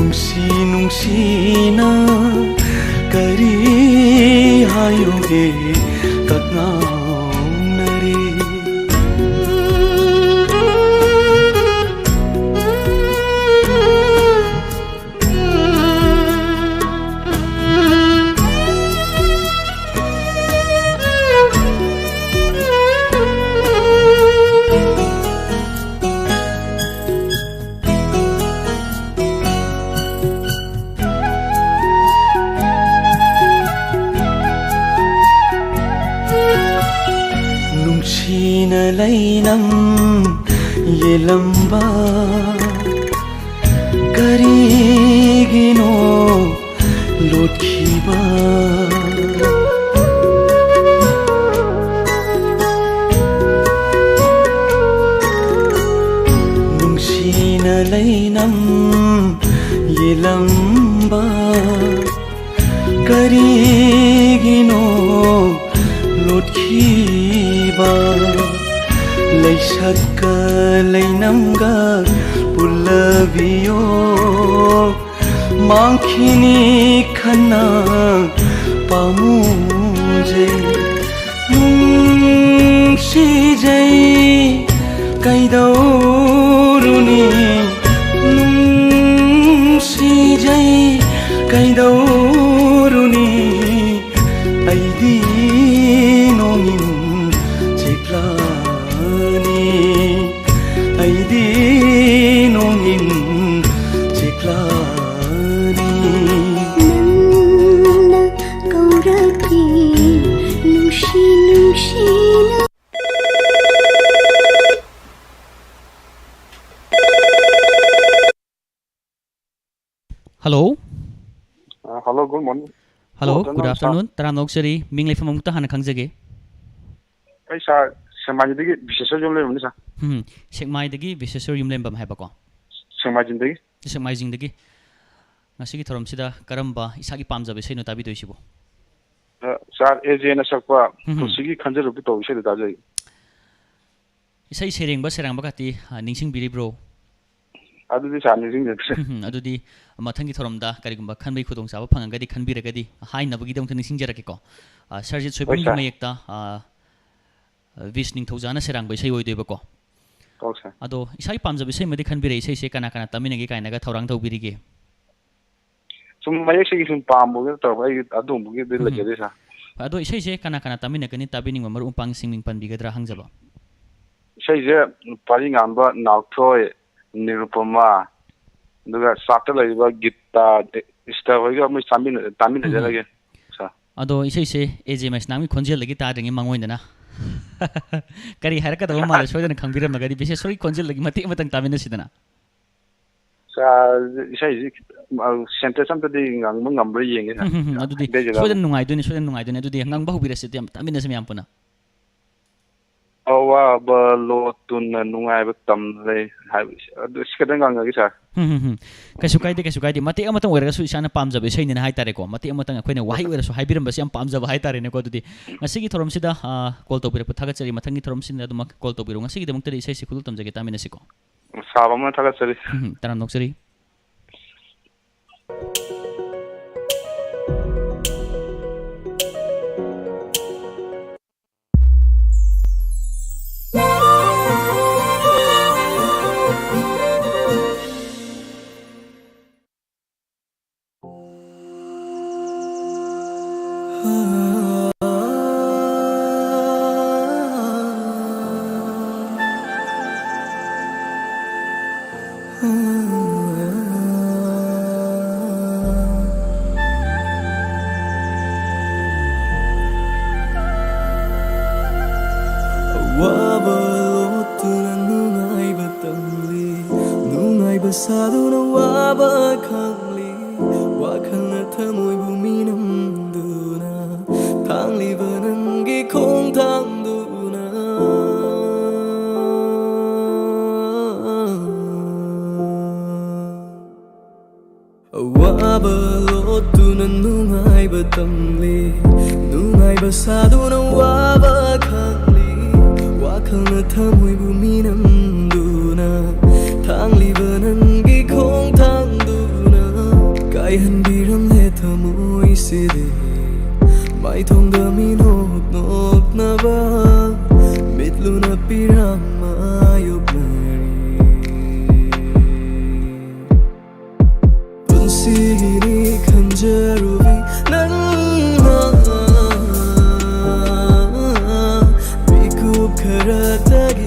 ꯅꯨꯡꯁꯤꯅ ꯀꯔꯤ ꯍꯥꯏꯔꯨꯒꯦ ꯀꯛꯉꯥꯎꯅꯔꯦ ꯅꯨꯡꯁꯤꯅ ꯂꯩꯅꯝ ꯌꯦꯂꯝꯕ ꯀꯔꯤꯒꯤꯅꯣ ꯂꯣꯠꯈꯤꯕ ꯅꯨꯡꯁꯤꯅ ꯂꯩꯅꯝ ꯌꯦꯂꯝꯕ ꯀꯔꯤꯒꯤꯅꯣ ꯂꯣꯠꯈꯤꯕ ꯂꯩꯁꯛꯀ ꯂꯩꯅꯝꯒ ꯄꯨꯜꯂꯕꯤꯌꯣ ꯃꯥꯡꯈꯤꯅꯤ ꯈꯟꯅ ꯄꯥꯝꯃꯨꯖꯩ ꯅꯨꯡꯁꯤꯖꯩ ꯀꯩꯗꯧꯔꯨꯅꯤ ꯅꯨꯡꯁꯤꯖꯩ ꯀꯩꯗꯧꯔꯨꯅꯤ ꯑꯩꯗꯤ ꯅꯣꯡꯏꯟ ꯆꯦꯛꯂꯥꯅꯤ ꯑꯩꯗꯤ ꯅꯣꯡꯏꯟ ꯆꯦꯛꯂꯥꯅꯤ ꯅꯪꯅ ꯀꯧꯔꯛꯏ ꯅꯨꯡꯁꯤꯅ Hello. Hello, good morning. Hello, good afternoon. Taramnok sari ming leifam amukta hana khangjage. Ai sa semajidagi bisesor yum lemni sa. Sekmaidagi bisesor yum lembam haibako. Semajindagi. Sekmaijingdagi. Ngasigi thoramsida karamba isagi pamjabe seino tabi doisibo. Sir AJ na sakwa tusigi khanjarubi to ise da jai. Isai serengba serangba kati ningsing biri bro. Adudi sa ningsing de. Adudi mathanggi thoramda karigumba khanbai khudong saba phangangadi khanbiragadi hainabagi dong ningsing jarake ko. Sarjit soibung mayekta Visning Thojana serangba isai oidebako. Okay. Ado isai pamjabe sei madi khanbire isai se kana kana taminagi kainaga thorang thobirige. Sum mayek se sum pambo to ai adum bugi de lagede sa. Ado isai se kana kana taminagani tabining mamar umpang singming panbigadra hangjaba. Isai je pari ngamba nauthoy Nirupama duga sakta laiba gitta ista hoiga mai tamin jalage sa. Ado isai se AJ mas nami khonjel lagi ta ringi mangoindana. Kari haraka da mala soidana khangbiram magadi bise sori khonjel lagi mati matang tamina sidana. Sa isai center sam de ngang ngambre yenge sa. Adudi soidan nungai duni adudi ngang bahu birase tam tamina sem yampuna. Awa ba lo tun nungai ba tam le adu sikadang ngang gi sa. Kasukai mati amatang oiraga su isana pamjabe seini na haitare ko mati amatang akoina wahi oira su haibiram basi am pamjaba haitare ne ko adudi ngasigi thorom sida call to bire puthaga chari mathangi thorom sinda aduma call to biru ngasigi demuk tari isai sikul tamjage tamina siko sabama thaga chari taram noksari Saduna waba khangli wakhana thamoi buminam duna thangli banangi khong thang duna waba lotuna nungai batamli nungai basaduna waba khangli wakhana thamoi buminam duna thangli banangi khong thang duna ꯉꯥꯏꯍꯟꯕꯤꯔꯝꯂꯦ ꯊꯃꯣꯏꯁꯤꯗꯤ ꯃꯥꯏꯊꯣꯡꯗ ꯃꯤꯅꯣꯛ ꯅꯣꯛꯅꯕ ꯃꯤꯠꯂꯨꯅ ꯄꯤꯔꯝꯃ ꯌꯣꯛꯅꯔꯤ ꯄꯨꯟꯁꯤꯒꯤꯅꯤ ꯈꯟꯖꯔꯨꯕꯤ ꯅꯪꯅ 미국 그라다기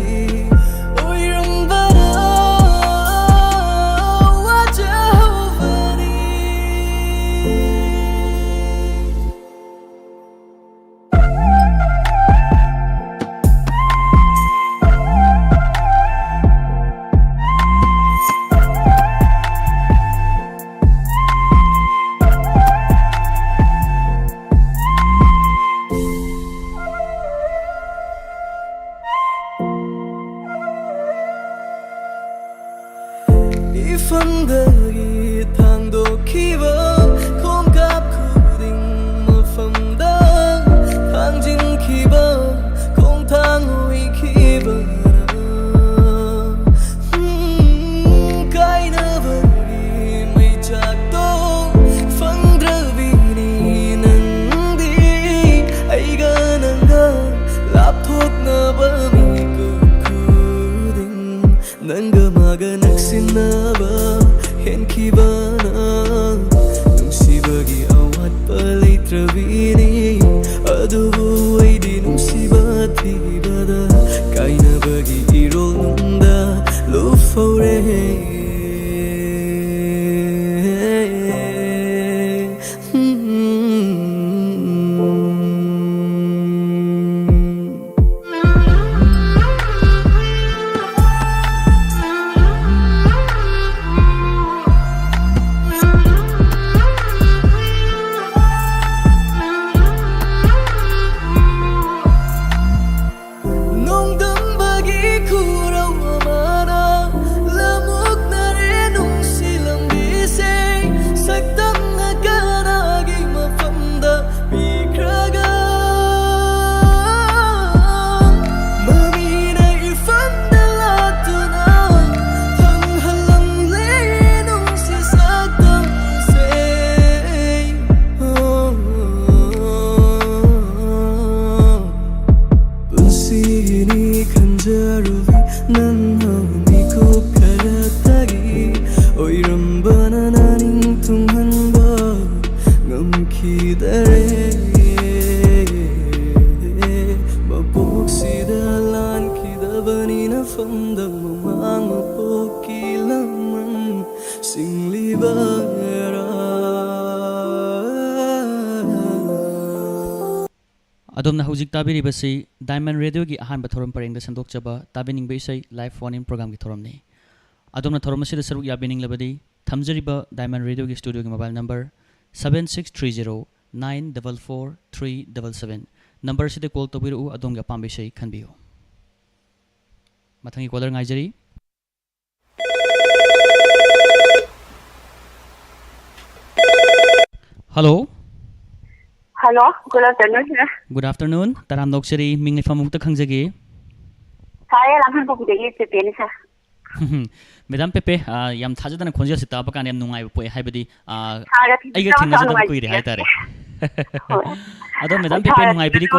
오이름바라 와자오바니 이펀더기 당독히버 콩갑쿠딩 무펑더 당진키버 콩탕우이키버 가이너버리 메이작도 펑드러비니 능디 아이가난가 랍톡너버미 쿠쿠딩 난가마가 낙신나버 henkhibana nungsibagi awatpa leitrabini adubu aidi nungsiba thibada kainabagi irol nungda lufore adom hojik tabiribasi Diamond Radio gi ahan bathoram pareng da sandok chaba tabining be isai live phone in program gi thorom ni adom na thorom asida saruk yabining labadi thamjariba Diamond Radio gi studio gi mobile number 7630944377 number sida call tobiru adom ga pambe sei khanbiyo mathangi caller ngaijari hello Hello, good afternoon. Good afternoon. Taram Noksari, Ming Famukta Khangjagi. Saya Lamhan Popidagi Pepe, sir. Madam Pepe, Yam Tajan and Conja Sitapakan and Nungai Poe Habidi. I get things that are quite high. I don't Madam Pepe Nungai Pidico.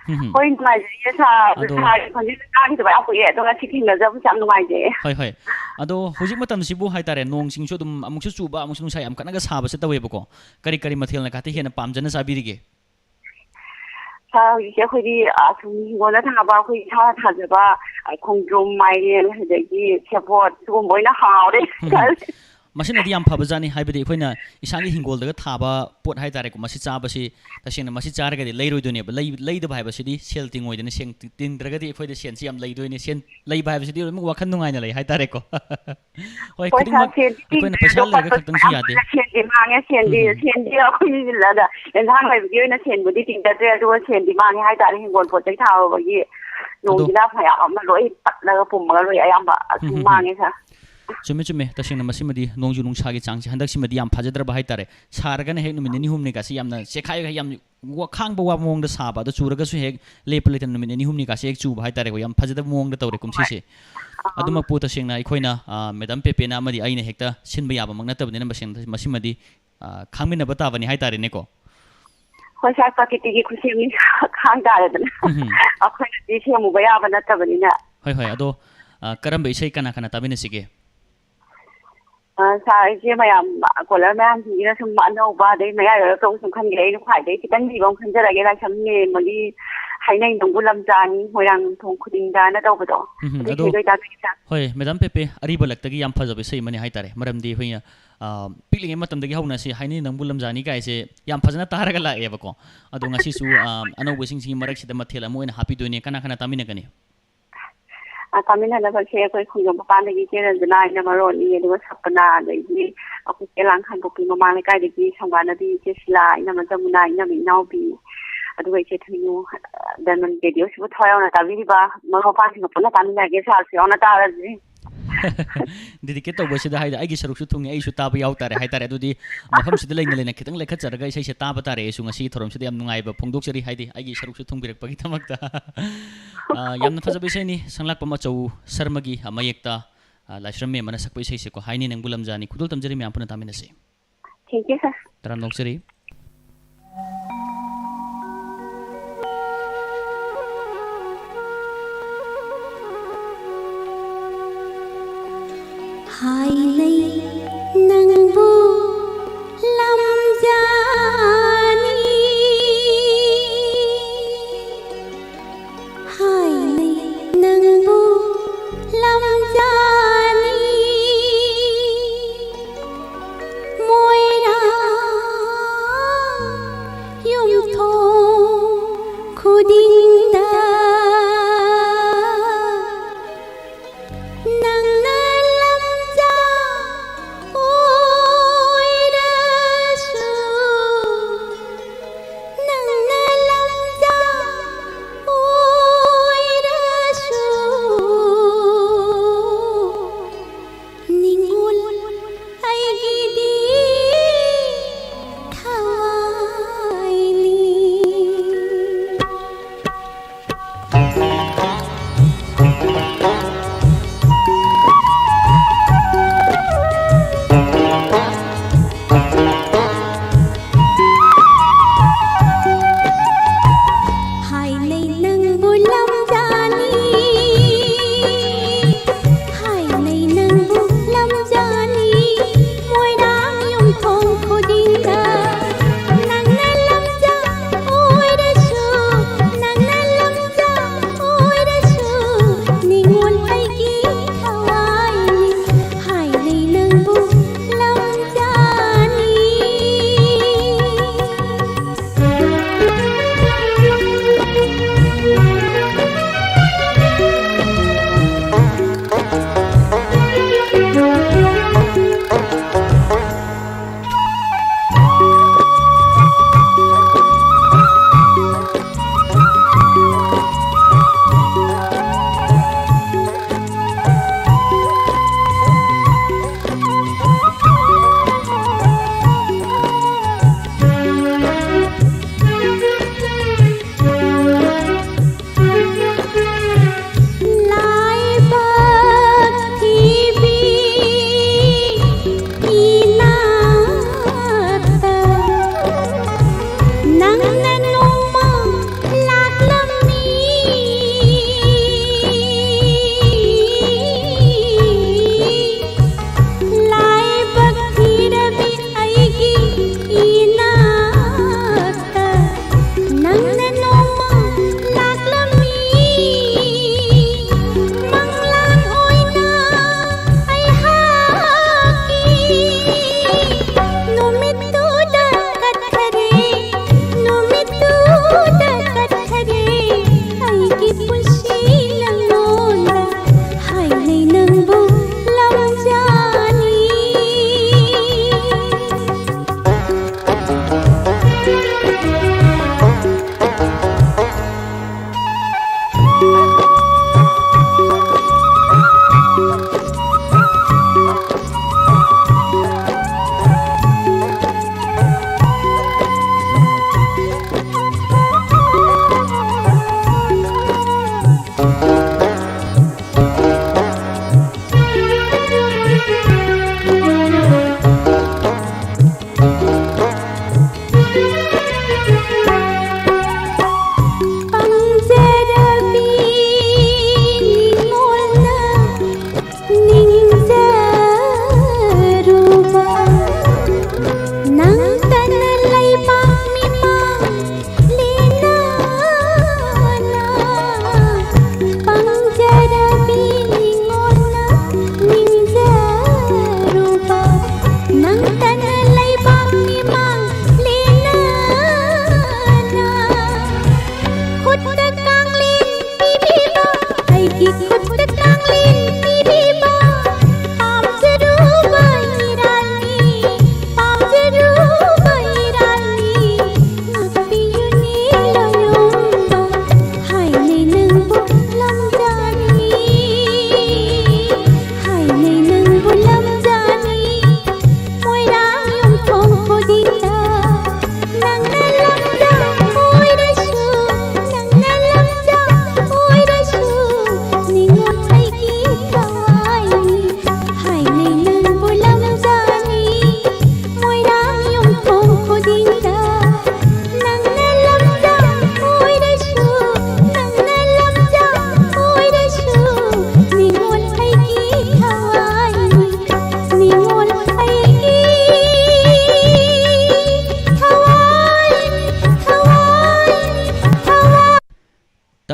Point my yes, I continue to buy yet. Don't chicken the Zam Nungai day. Hi. Ado Hojimatam Sibu Haitare, Nong Sing Shodum Amusuba, Amususa, am Kanagas Habas at the Weboko. Karikari Matil Nakati and Pamjana Sabirige. So, you want to about which has about a condom, my the support to Moina Howdy. Machine Diam Pabazani Hybrid when Isani Hingol the Taba, Port Haitarek, Masitsabasi, Tashina Masitsarga, later doing it, but lay the Bible City, shelting with an ancient Dragati for the Shensiam lay doing it, lay Bible City, Wakanunga, Haitareko. Why couldn't when a Pashal like a and how I've given a 10 with eating that there was 10 demand Haitaring one for the tower over here. No, enough, I am a Loy, Pumari, I am a Manga. Chummy, Tashina Massimadi, Nonjun Shagi Chang, Handaximadi, and Pajadra Baitare, Saragan Henum, Nihum Negasiam, Sekai Yam, खांब वा मौंग साब अद चूरगसु हेक लेप लेतन नुमित नि हुमनि कासे एक चूब हाइतारे को याम फजद मौंग तौरे कुमसिसे अदुम पुत सेंगना अखोइना मैडम पेपेना अमदि आइना हेक्ता सिनबा याबा मंग नतबनिना मसिमदि खांमिना बताबनि हाइतारे नेको ꯍꯣꯏ ꯁꯥꯔ ꯄ꯭ꯔꯀꯤꯇꯤꯒꯤ ꯈꯨꯠꯁꯦꯝꯅꯤ ꯈꯥꯡ ꯇꯥꯔꯦꯗꯅ ꯑꯩꯈꯣꯏꯅꯗꯤ ꯁꯦꯝꯃꯨꯕ ꯌꯥꯕ ꯅꯠꯇꯕꯅꯤꯅ ꯍꯣꯏ ꯍꯣꯏ ꯑꯗꯣ ꯀꯔꯝꯕ ꯏꯁꯩ ꯀꯅꯥ ꯀꯅꯥ ꯇꯥꯃꯤꯟꯅꯁꯤꯒꯦ ꯁꯥꯔ ꯑꯩꯁꯦ ꯃꯌꯥꯝ ꯀꯣꯂꯔ ꯃꯌꯥꯝꯁꯤꯡꯁꯤꯅ ꯁꯨꯝ ꯑꯅꯧꯕ ꯑꯗꯩ ꯃꯌꯥꯏ ꯑꯣꯏꯔꯛꯇꯧꯕ ꯁꯨꯝ ꯈꯟꯒꯦ ꯑꯩꯅ ꯈ꯭ꯋꯥꯏꯗꯒꯤ ꯈꯤꯇꯪ ꯂꯤꯕ ꯑꯃ ꯈꯟꯖꯔꯒꯦ ꯂꯥꯏꯁ꯭ꯔꯝ ꯃꯦꯝꯕꯒꯤ ꯍꯩꯅꯩ ꯅꯪꯕꯨ ꯂꯝꯖꯥꯅꯤ ꯃꯣꯏꯔꯥꯡꯊꯣꯡ ꯈꯨꯗꯤꯡꯗꯥꯅ ꯇꯧꯕꯗꯣ ꯑꯗꯣ ꯍꯣꯏ ꯃꯦꯗꯥꯝ ꯄꯦꯄꯦ ꯑꯔꯤꯕ ꯂꯛꯇꯒꯤ ꯌꯥꯝ ꯐꯖꯕ ꯏꯁꯩ ꯑꯃꯅꯤ ꯍꯥꯏꯇꯥꯔꯦ ꯃꯔꯝꯗꯤ ꯑꯩꯈꯣꯏꯅ ꯄꯤꯛꯂꯤꯉꯩ ꯃꯇꯝꯗꯒꯤ ꯍꯧꯅ ꯁꯤ ꯍꯩꯅꯩ ꯅꯪꯕꯨ ꯂꯝꯖꯥꯅꯤ ꯀꯥꯏꯁꯦ ꯌꯥꯝ ꯐꯖꯅ ꯇꯥꯔꯒ ꯂꯥꯛꯑꯦꯕꯀꯣ ꯑꯗꯣ ꯉꯁꯤꯁꯨ ꯑꯅꯧꯕꯁꯤꯡꯁꯤꯒꯤ ꯃꯔꯛꯁꯤꯗ ꯃꯊꯦꯜ ꯑꯃ ꯑꯣꯏꯅ ꯍꯥꯞꯄꯤꯗꯣꯏꯅꯦ ꯀꯅꯥ ꯀꯅꯥ ꯇꯥꯃꯤꯟꯅꯒꯅꯤ ꯇꯥꯃꯤꯟꯅꯅꯕꯁꯦ ꯑꯩꯈꯣꯏ ꯈꯣꯡꯖꯣꯝ ꯃꯄꯥꯟꯗꯒꯤ ꯏꯆꯦ ꯔꯟꯖꯅꯥ ꯑꯩꯅ ꯃꯔꯣꯟꯅꯤ ꯑꯗꯨꯒ ꯁꯄꯅꯥ ꯑꯗꯒꯤ ꯑꯩꯈꯣꯏ ꯆꯦꯂꯥꯡ ꯈꯥꯟꯗꯣꯛꯄꯤ ꯃꯃꯥꯡ ꯂꯩꯀꯥꯏꯗꯒꯤ ꯁꯪꯕꯥꯅꯕꯤ ꯏꯆꯦ ꯁꯤꯂꯥ ꯏꯅꯝꯃ ꯖꯃꯨꯅꯥ ꯏꯅꯝꯃ ꯏꯅꯥꯎꯕꯤ ꯑꯗꯨꯒ ꯏꯆꯦ ꯊꯣꯏꯅꯨ ꯗꯥꯏꯃꯟ ꯔꯦꯗꯤꯑꯣꯁꯤꯕꯨ ꯊꯋꯥꯏ ꯌꯥꯎꯅ ꯇꯥꯕꯤꯔꯤꯕ ꯃꯔꯨꯞ ꯃꯄꯥꯡꯁꯤꯡꯒ ꯄꯨꯟꯅ ꯇꯥꯃꯤꯟꯅꯒꯦ ꯁꯥꯔꯁꯨ ꯌꯥꯎꯅ ꯇꯥꯔꯁꯤ ꯗꯤꯗꯤꯀꯦꯠ ꯇꯧꯕꯁꯤꯗ ꯍꯥꯏꯗꯤ ꯑꯩꯒꯤ ꯁꯔꯨꯛꯁꯨ ꯊꯨꯡꯉꯦ ꯑꯩꯁꯨ ꯇꯥꯕ ꯌꯥꯎ ꯇꯥꯔꯦ ꯍꯥꯏꯇꯥꯔꯦ ꯑꯗꯨꯗꯤ ꯃꯐꯝꯁꯤꯗ ꯂꯩꯅ ꯂꯩꯅ ꯈꯤꯇꯪ ꯂꯩꯈꯠꯆꯔꯒ ꯏꯁꯩꯁꯦ ꯇꯥꯕ ꯇꯥꯔꯦ ꯑꯩꯁꯨ ꯉꯁꯤ ꯊꯧꯔꯝꯁꯤꯗ ꯌꯥꯝ ꯅꯨꯡꯉꯥꯏꯕ ꯐꯣꯡꯗꯣꯛꯆꯔꯤ ꯍꯥꯏꯗꯤ ꯑꯩꯒꯤ ꯁꯔꯨꯛꯁꯨ ꯊꯨꯡꯕꯤꯔꯛꯄꯒꯤꯗꯃꯛꯇ ꯌꯥꯝꯅ ꯐꯖꯕ ꯏꯁꯩꯅꯤ ꯁꯪꯂꯥꯛꯄ ꯃꯆꯧ ꯁꯔꯃꯒꯤ ꯃꯌꯦꯛꯇ ꯂꯥꯏꯁ꯭ꯔꯝ ꯃꯦꯝꯕꯅ ꯁꯛꯄ ꯏꯁꯩꯁꯦꯀꯣ ꯍꯥꯏꯅꯩ ꯅꯪꯕꯨ ꯂꯝꯖꯥꯅꯤ ꯈꯨꯗꯣꯜ ꯇꯝꯖꯔꯤ ꯃꯌꯥꯝ ꯄꯨꯟꯅ ꯇꯥꯃꯤꯟꯅꯁꯤ ꯊꯦꯡꯛ ꯌꯨ ꯁꯥꯔ ꯇꯔꯥꯝ ꯅꯣꯛꯆꯔꯤ Hailay nangbu lamjani Hailay nangbu lamjani Moirang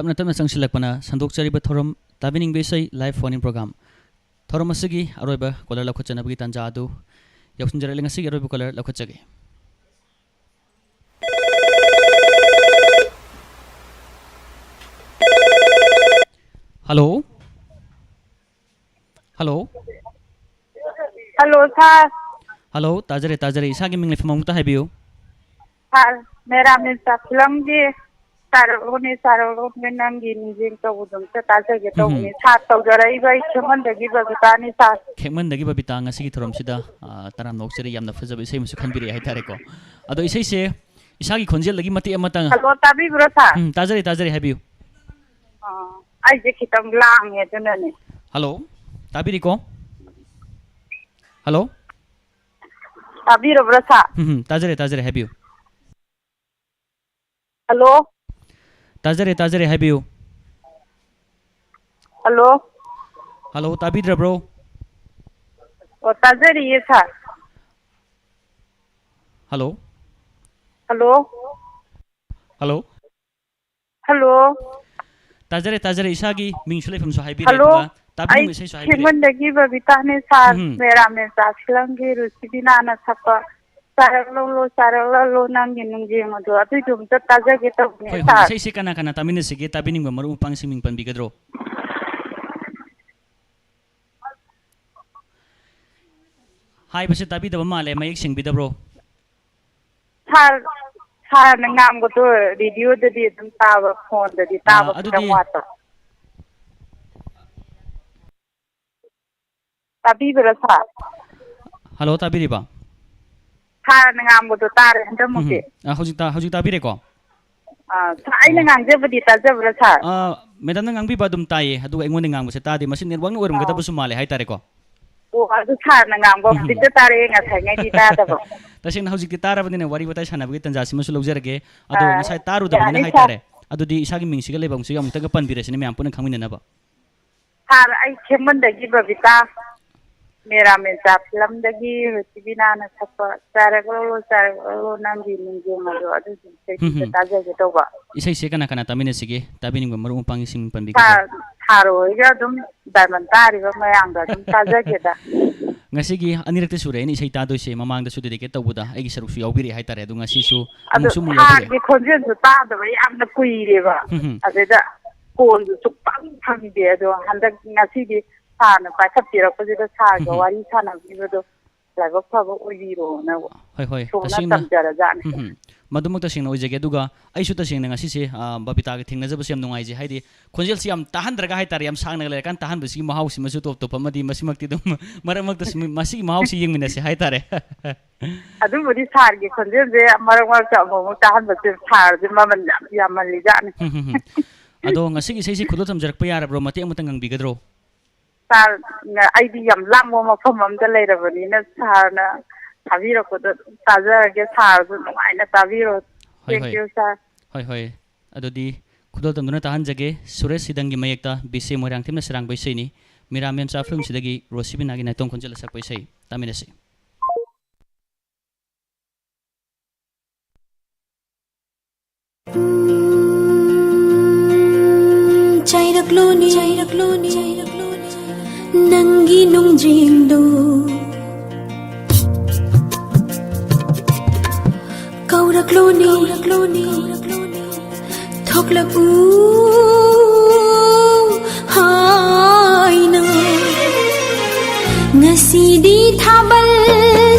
tapna tapna changsilakpana sandokchariba thorom tabining besai live phone in program thorom asigi aroiba caller lakhachana bagi tanja adu yausnjara lenga sigi aroiba caller lakhachage hello hello hello sir hello tajare isagi mingle famang ta habiyo sir मेरा mister film जी सारोने सारोने नंगी निजिंग तो उदम से ताजे के तो उन्हें साथ तो जरा ही भाई चमन दगी बगतानी साथ खेमन दगी Babita ngasigi thorom sida taram nokchari yamna fajaba isai musu khanbiri hai tare ko ado isai se isagi khonjel lagi mati amatang hello तभी ब्रो सर tajare habiyo आई जे खितम लांग है तो नहीं hello tabiri ko hello तभी bro sir tajare habiyo hello tajare habiyo hello hello tabidra bro और ताजे रही है sir hello hello hello hello tajare isagi ming sulai phum so haibiri hello tabi mu isai so haibiri खेमन दगी बबिता ने sir मेरा mister film की रुचि ना सपा सारलो नंगी नुंगी मधु अतुई तुम त ताजा के तो hoi sir isai se kana kana tamine sige tabining ba maru pang singming pan bigadro hai base tabi da male mayik sing bidabro sir नंगाम को तो रेडियो ददी तुम ताव फोन ददी ताव वातो तभी बरा sir hello tabiri ba sir नंगाम को तो तारे हंद मुके hojik tabire ko आई नंगाम जे बदी ताजे बरा sir madam nang angbi ba dum tai adu engon ngang mo se tadi masin network no orum gata bu sumale hai tare ko ओ अदु sir नंगाम को बिद तारे nga thai ngai di ta da bo tasing na hojik tara badine wari batai sana bagi tanja sima su logjarage adu ngasai taru da badine hai tare adu di isagi mingsiga lebang siga mutaka pan biresine me ampuna khangmina na ba sir आई खेमन दगी बबिता मेरा mister film दगी रुचि ना सपा सारलो नंगी नुंगी मधु अदु से ताजे के तो बा isai se kana kana tamine sige tabining ba maru pang sing pan bi sir थारो या तुम डायमंड तारी बा मयांग दा तुम ताजे के दा ngasigi anirekte sure ni isai ta doise mamang da su dedicate tawbuda aigi saruk su yaubiri hai tare adu ngasi su अदु su mu हार yaubiri के खोजन सु ता दा याम न कुइरे बा अदेदा कोन सु पांग पांग दे अदु हंदक ngasi di साना पाखत पिरपजिदा सागा वारी साना बिबदो लाइबक फबो ओइरो ना hoi hoi tasing tamjara jan madumuk tasing na oijage duga ai su tasing na ngasi se babita ga thingna jaba sem nungai je haidi khonjel si am tahan draga hai tar yam sang na le kan tahan bisi mahau si masu top top amadi masimak ti dum maramak tas masi mahau si yeng mina se hai tare adu budi sar ge khonjel je marak cha mo tahan basi sar je maman yam li jan ado ngasi gi sei si khudo tamjarak pa yara bro mati amutang ang bigadro sar ai di yam lam mo mafam am da leirabani na sar na thabiro ko da taja ge sar su nai na tabiro thank you sir hoi ado di khudo tamduna tahan jage suresh sidang gi mayekta bise morang thimna sarang bai sei ni miramen cha film sidagi rosibin agi na tong khonjel sak bai sei tamine sei chairaklo ni nangi nungjingdo kauraklo ni thoklak u haina ngasi di thabal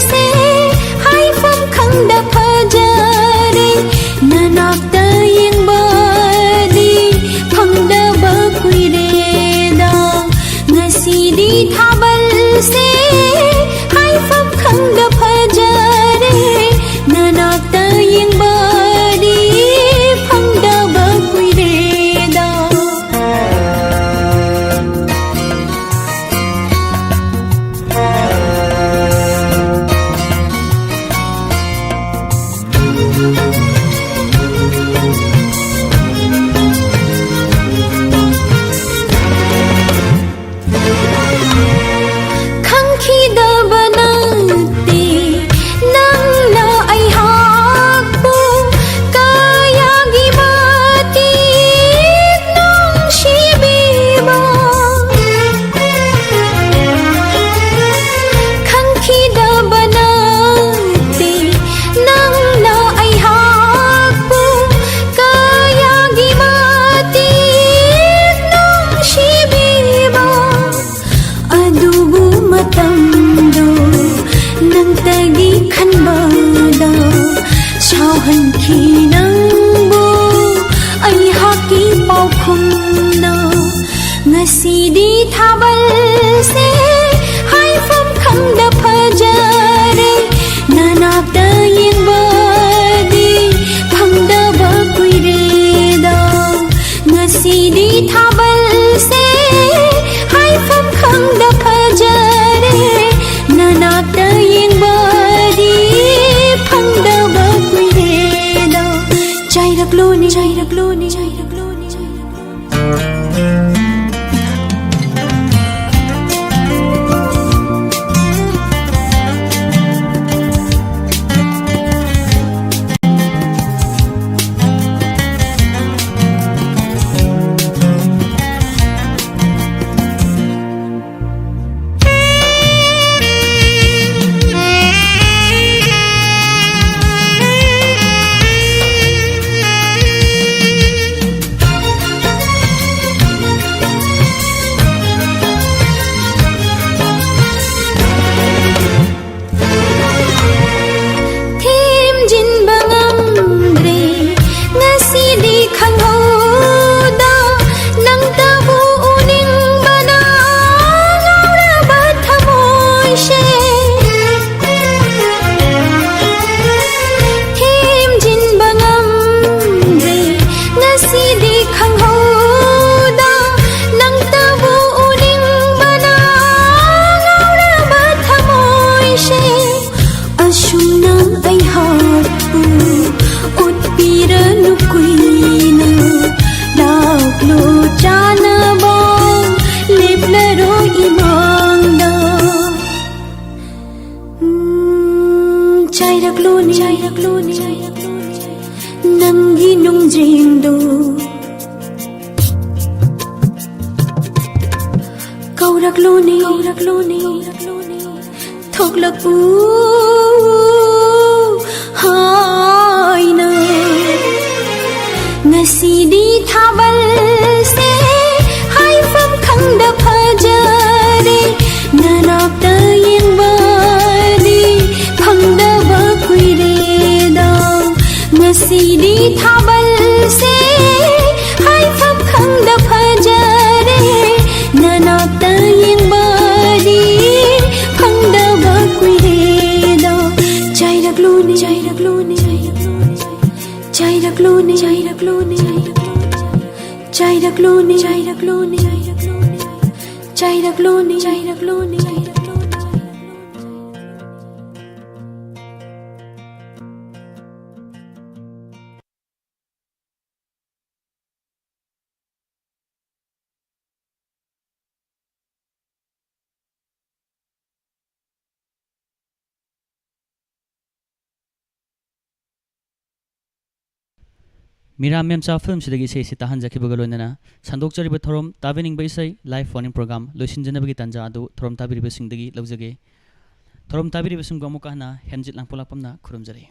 se hai pham khangda phajare nanakta yengba di phangda ba kuire da ngasi di thabal se hai pham khangda phajare nanakta yengba di phangda ba kuire da khangkhida ꯁꯣꯍꯟꯈꯤ ꯅꯪꯕꯨ ꯑꯩꯍꯥꯛꯀꯤ ꯄꯥꯎꯈꯨꯝꯅ ꯉꯁꯤꯗꯤ ꯊꯥꯕꯜꯁꯦ ꯍꯥꯏꯐꯝ ꯈꯪꯗ ꯐꯖꯔꯦ ꯅꯅꯥꯛꯇ ꯌꯦꯡꯕꯗꯤ ꯐꯪꯗꯕ ꯀꯨꯏꯔꯦꯗ ꯉꯁꯤꯗꯤ ꯊꯥꯕꯜꯁꯦ ꯍꯥꯏꯐꯝ ꯈꯪꯗ ꯐꯖꯔꯦ ननाक्ता येंगबादी फंगदबा कुइरेदा चाइरक्लोनी चाइरक्लोनी चाइरक्लोनी नंगी नुंग्रिंदो कौरक्लोनी थोकलकू हायना ngasidi thabalse haifam khangda phajare nanakta yengbadi phangdaba kuireda ngasidi thabalse haifam khangda phajare nanakta yengbadi phangdaba kuireda chairakloni chairakloni chairakloni chairakloni chairakloni chairakloni chairakloni chairakloni Mira Memcha film sidagi sei sita hanjaki bagaloinana sandok chariba thorom tabening baisai live phone program loisin janabagi tanja adu thorom tabiri besingdagi laujage thorom tabiri besung gamuka na henjit langpola pamna khurumjari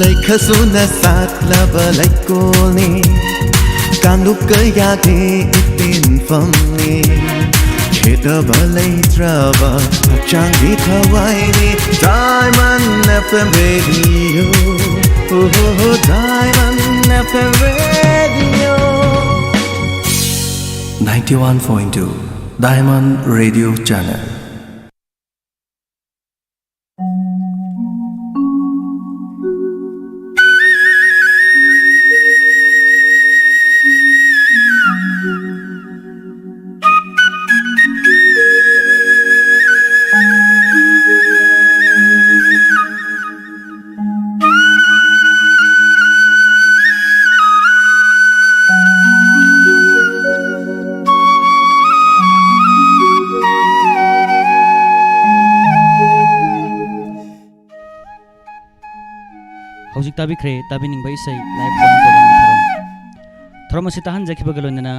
Laikhasuna satlaba laikolni kanuk kayade itin famni Chedaba laitraba changi kawaini Diamond FM Radio Oh Diamond FM Radio 91.2 Diamond Radio Channel Hojik tabi kre tabi ning bai sai live phone program thorom asita han jakhi bagaloinana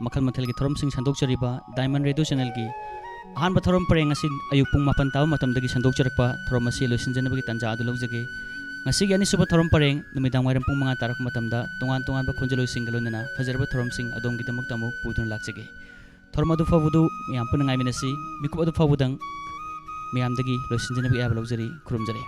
makhal mathal gi thorom sing sandok chariba Diamond Radio Channel gi ahan ba thorom pareng asin ayuk pung mapan taw matam dagi sandok charakpa thorom asi loisin janabagi tanja adu logjage ngasi gi ani suba thorom pareng numidang wairam pung 5 tarak matamda tongan ba khonjeloi sing galoinana fajarba thorom sing adom gi damak tamu pudun lakjage theorem अदु फावुदु मियाम पुन ngai मिकुप अदु फावुदंग मियाम दगी लोसिनजनबि याब लौजरी खुरुमजरी